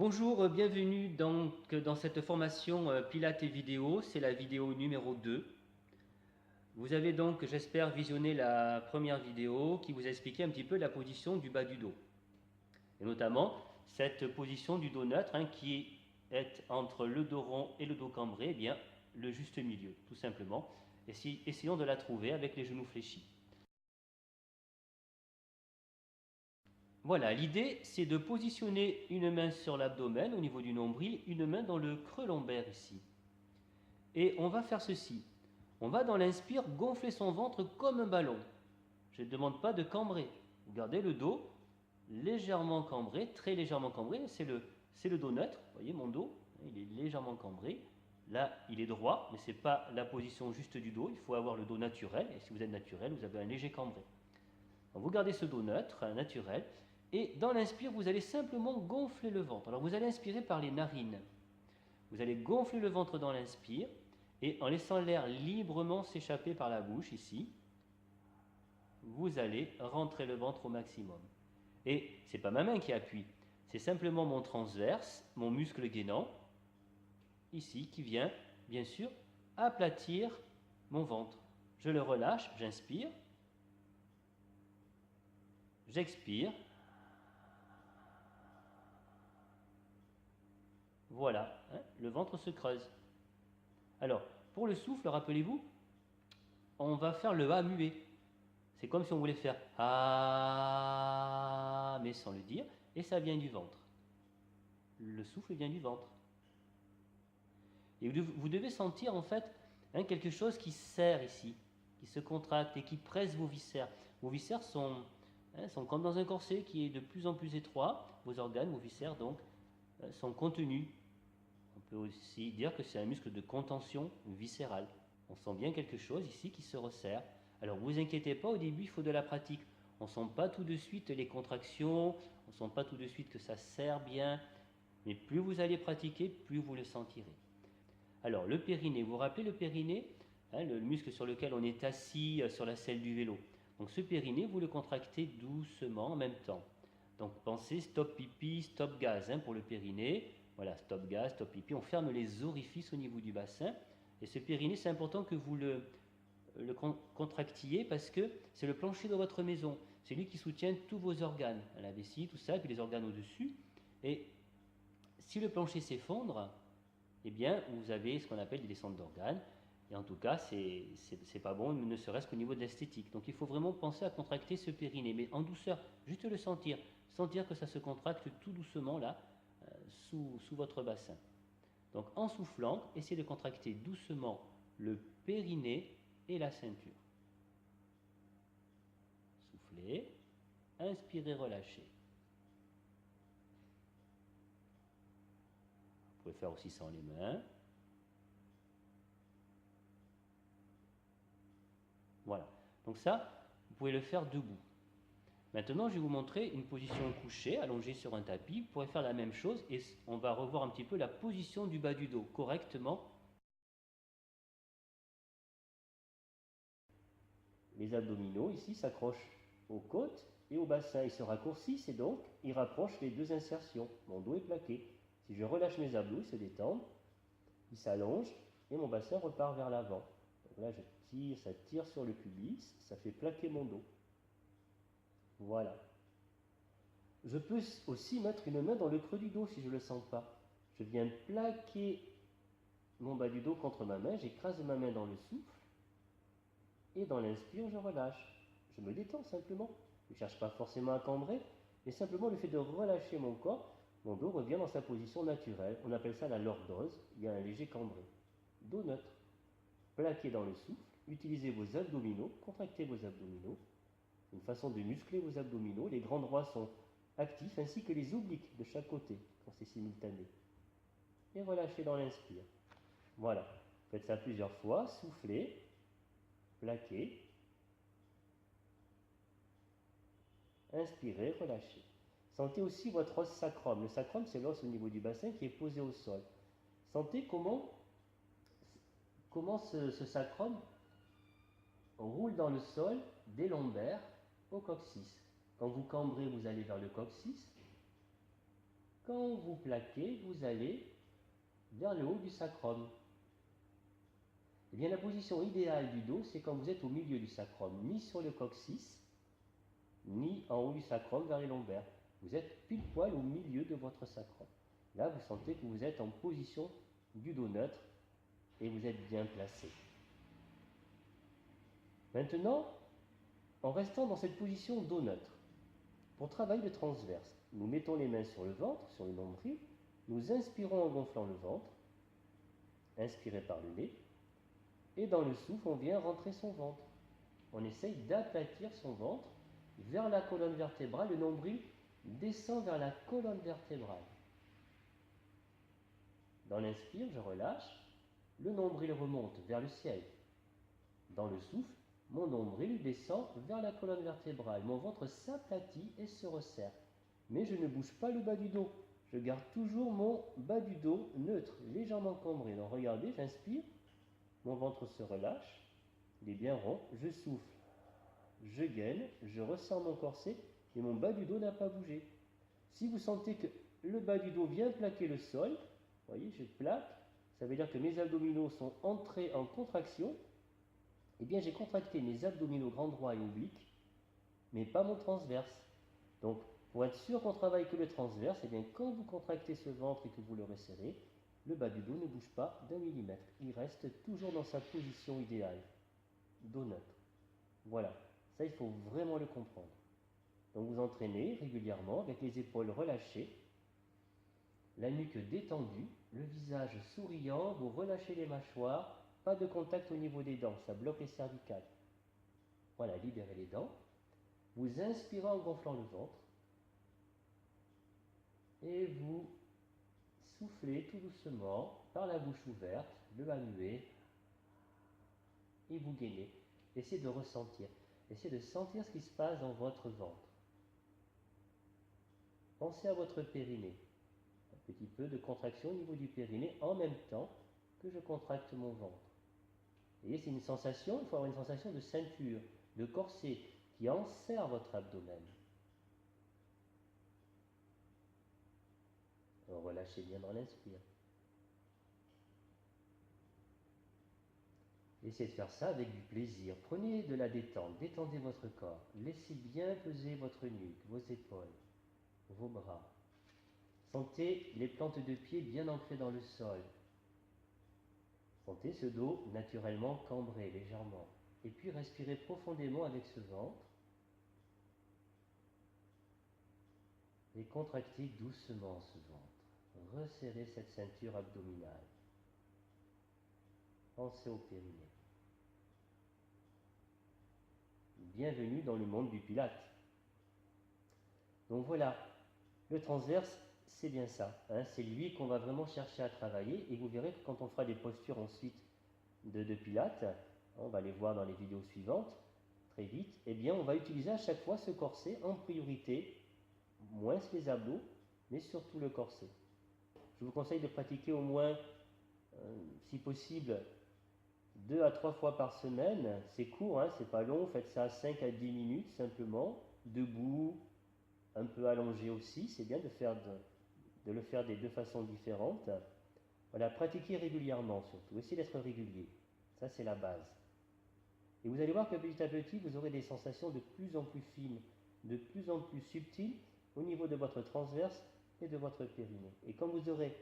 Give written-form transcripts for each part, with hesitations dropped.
Bonjour, bienvenue dans cette formation Pilates et vidéo, c'est la vidéo numéro 2. Vous avez donc, j'espère, visionné la première vidéo qui vous a expliqué un petit peu la position du bas du dos. Et notamment cette position du dos neutre qui est entre le dos rond et le dos cambré, eh bien le juste milieu, tout simplement. Essayons de la trouver avec les genoux fléchis. Voilà, l'idée c'est de positionner une main sur l'abdomen au niveau du nombril, une main dans le creux lombaire ici. Et on va faire ceci. On va dans l'inspire gonfler son ventre comme un ballon. Je ne demande pas de cambrer. Vous gardez le dos légèrement cambré, très légèrement cambré. C'est le dos neutre. Vous voyez mon dos, il est légèrement cambré. Là, il est droit, mais ce n'est pas la position juste du dos. Il faut avoir le dos naturel. Et si vous êtes naturel, vous avez un léger cambré. Donc vous gardez ce dos neutre, naturel. Et dans l'inspire, vous allez simplement gonfler le ventre. Alors vous allez inspirer par les narines. Vous allez gonfler le ventre dans l'inspire et en laissant l'air librement s'échapper par la bouche ici, vous allez rentrer le ventre au maximum. Et ce n'est pas ma main qui appuie, c'est simplement mon transverse, mon muscle gainant, ici, qui vient, bien sûr, aplatir mon ventre. Je le relâche, j'inspire, j'expire. Voilà, le ventre se creuse. Alors, pour le souffle, rappelez-vous, on va faire le A muet. C'est comme si on voulait faire Ah, mais sans le dire, et ça vient du ventre. Le souffle vient du ventre. Et vous devez sentir en fait quelque chose qui serre ici, qui se contracte et qui presse vos viscères. Vos viscères sont comme dans un corset qui est de plus en plus étroit. Vos organes, vos viscères donc, sont contenus. On peut aussi dire que c'est un muscle de contention viscérale. On sent bien quelque chose ici qui se resserre. Alors vous inquiétez pas, au début il faut de la pratique. On ne sent pas tout de suite les contractions, on ne sent pas tout de suite que ça serre bien, mais plus vous allez pratiquer, plus vous le sentirez. Alors le périnée, vous vous rappelez le périnée, le muscle sur lequel on est assis sur la selle du vélo. Donc ce périnée, vous le contractez doucement en même temps. Donc pensez stop pipi, stop gaz pour le périnée. Voilà, stop gaz, stop pipi. On ferme les orifices au niveau du bassin. Et ce périnée, c'est important que vous le contractiez parce que c'est le plancher de votre maison. C'est lui qui soutient tous vos organes, la vessie, tout ça, puis les organes au-dessus. Et si le plancher s'effondre, eh bien, vous avez ce qu'on appelle des descentes d'organes. Et en tout cas, c'est pas bon, ne serait-ce qu'au niveau de l'esthétique. Donc il faut vraiment penser à contracter ce périnée, mais en douceur, juste le sentir. Sentir que ça se contracte tout doucement là, sous votre bassin. Donc en soufflant, essayez de contracter doucement le périnée et la ceinture. Soufflez, inspirez, relâchez. Vous pouvez faire aussi sans les mains. Voilà. Donc ça, vous pouvez le faire debout. Maintenant, je vais vous montrer une position couchée, allongée sur un tapis. Vous pourrez faire la même chose et on va revoir un petit peu la position du bas du dos correctement. Les abdominaux ici s'accrochent aux côtes et au bassin. Ils se raccourcissent et donc ils rapprochent les deux insertions. Mon dos est plaqué. Si je relâche mes abdos, ils se détendent, ils s'allongent et mon bassin repart vers l'avant. Donc là, je tire, ça tire sur le pubis, ça fait plaquer mon dos. Voilà. Je peux aussi mettre une main dans le creux du dos si je ne le sens pas. Je viens plaquer mon bas du dos contre ma main, j'écrase ma main dans le souffle et dans l'inspire, je relâche. Je me détends simplement. Je ne cherche pas forcément à cambrer, mais simplement le fait de relâcher mon corps, mon dos revient dans sa position naturelle. On appelle ça la lordose, il y a un léger cambré. Dos neutre. Plaqué dans le souffle, utilisez vos abdominaux, contractez vos abdominaux. Une façon de muscler vos abdominaux. Les grands droits sont actifs ainsi que les obliques de chaque côté quand c'est simultané. Et relâchez dans l'inspire. Voilà. Faites ça plusieurs fois. Soufflez. Plaquez. Inspirez, relâchez. Sentez aussi votre os sacrum. Le sacrum, c'est l'os au niveau du bassin qui est posé au sol. Sentez comment ce sacrum roule dans le sol des lombaires au coccyx. Quand vous cambrez, vous allez vers le coccyx. Quand vous plaquez, vous allez vers le haut du sacrum. Eh bien, la position idéale du dos, c'est quand vous êtes au milieu du sacrum, ni sur le coccyx, ni en haut du sacrum vers les lombaires. Vous êtes pile poil au milieu de votre sacrum. Là, vous sentez que vous êtes en position du dos neutre et vous êtes bien placé. Maintenant, en restant dans cette position dos neutre, pour travailler le transverse, nous mettons les mains sur le ventre, sur le nombril, nous inspirons en gonflant le ventre, inspirez par le nez, et dans le souffle, on vient rentrer son ventre. On essaye d'aplatir son ventre vers la colonne vertébrale, le nombril descend vers la colonne vertébrale. Dans l'inspire, je relâche, le nombril remonte vers le ciel. Dans le souffle, mon nombril descend vers la colonne vertébrale. Mon ventre s'aplatit et se resserre. Mais je ne bouge pas le bas du dos. Je garde toujours mon bas du dos neutre, légèrement cambré. Donc regardez, j'inspire, mon ventre se relâche, il est bien rond, je souffle, je gaine, je ressens mon corset et mon bas du dos n'a pas bougé. Si vous sentez que le bas du dos vient plaquer le sol, vous voyez, je plaque, ça veut dire que mes abdominaux sont entrés en contraction. Eh bien, j'ai contracté mes abdominaux grand droit et oblique, mais pas mon transverse. Donc, pour être sûr qu'on travaille que le transverse, eh bien, quand vous contractez ce ventre et que vous le resserrez, le bas du dos ne bouge pas d'un millimètre. Il reste toujours dans sa position idéale, dos neutre. Voilà, ça il faut vraiment le comprendre. Donc vous entraînez régulièrement avec les épaules relâchées, la nuque détendue, le visage souriant, vous relâchez les mâchoires, pas de contact au niveau des dents, ça bloque les cervicales. Voilà, libérez les dents. Vous inspirez en gonflant le ventre et vous soufflez tout doucement par la bouche ouverte, le bas muet, et vous gainez. Essayez de ressentir, essayez de sentir ce qui se passe dans votre ventre. Pensez à votre périnée. Un petit peu de contraction au niveau du périnée en même temps que je contracte mon ventre. Vous voyez, c'est une sensation, il faut avoir une sensation de ceinture, de corset qui enserre votre abdomen. Alors, relâchez bien dans l'inspire. Essayez de faire ça avec du plaisir. Prenez de la détente, détendez votre corps. Laissez bien peser votre nuque, vos épaules, vos bras. Sentez les plantes de pied bien ancrées dans le sol. Sentez ce dos naturellement cambré légèrement. Et puis respirez profondément avec ce ventre. Et contractez doucement ce ventre. Resserrez cette ceinture abdominale. Pensez au périnée. Bienvenue dans le monde du Pilate. Donc voilà, le transverse, c'est bien ça. Hein, c'est lui qu'on va vraiment chercher à travailler. Et vous verrez que quand on fera des postures ensuite de Pilate, on va les voir dans les vidéos suivantes, très vite, eh bien on va utiliser à chaque fois ce corset en priorité, moins les abdos, mais surtout le corset. Je vous conseille de pratiquer au moins, si possible, 2 à 3 fois par semaine. C'est court, hein, c'est pas long, faites ça 5 à 10 minutes simplement, debout, un peu allongé aussi, c'est bien de le faire des deux façons différentes. Voilà, pratiquez régulièrement surtout, essayez d'être régulier, ça c'est la base. Et vous allez voir que petit à petit, vous aurez des sensations de plus en plus fines, de plus en plus subtiles au niveau de votre transverse et de votre périnée. Et quand vous aurez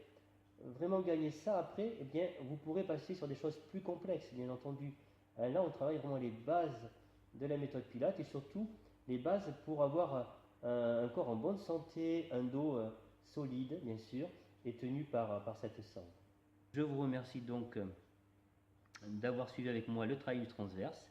vraiment gagné ça après, eh bien, vous pourrez passer sur des choses plus complexes, bien entendu. Là, on travaille vraiment les bases de la méthode Pilates et surtout les bases pour avoir un corps en bonne santé, un dos solide, bien sûr, et tenu par cette sangle. Je vous remercie donc d'avoir suivi avec moi le travail du transverse.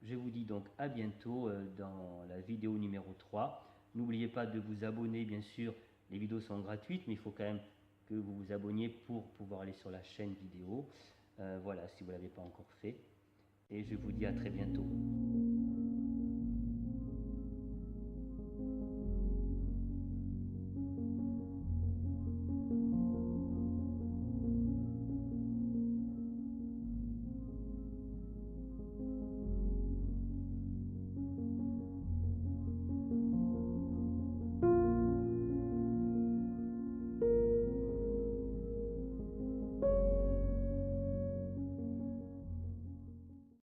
Je vous dis donc à bientôt dans la vidéo numéro 3. N'oubliez pas de vous abonner, bien sûr, les vidéos sont gratuites, mais il faut quand même que vous vous abonniez pour pouvoir aller sur la chaîne vidéo. Voilà, si vous ne l'avez pas encore fait. Et je vous dis à très bientôt.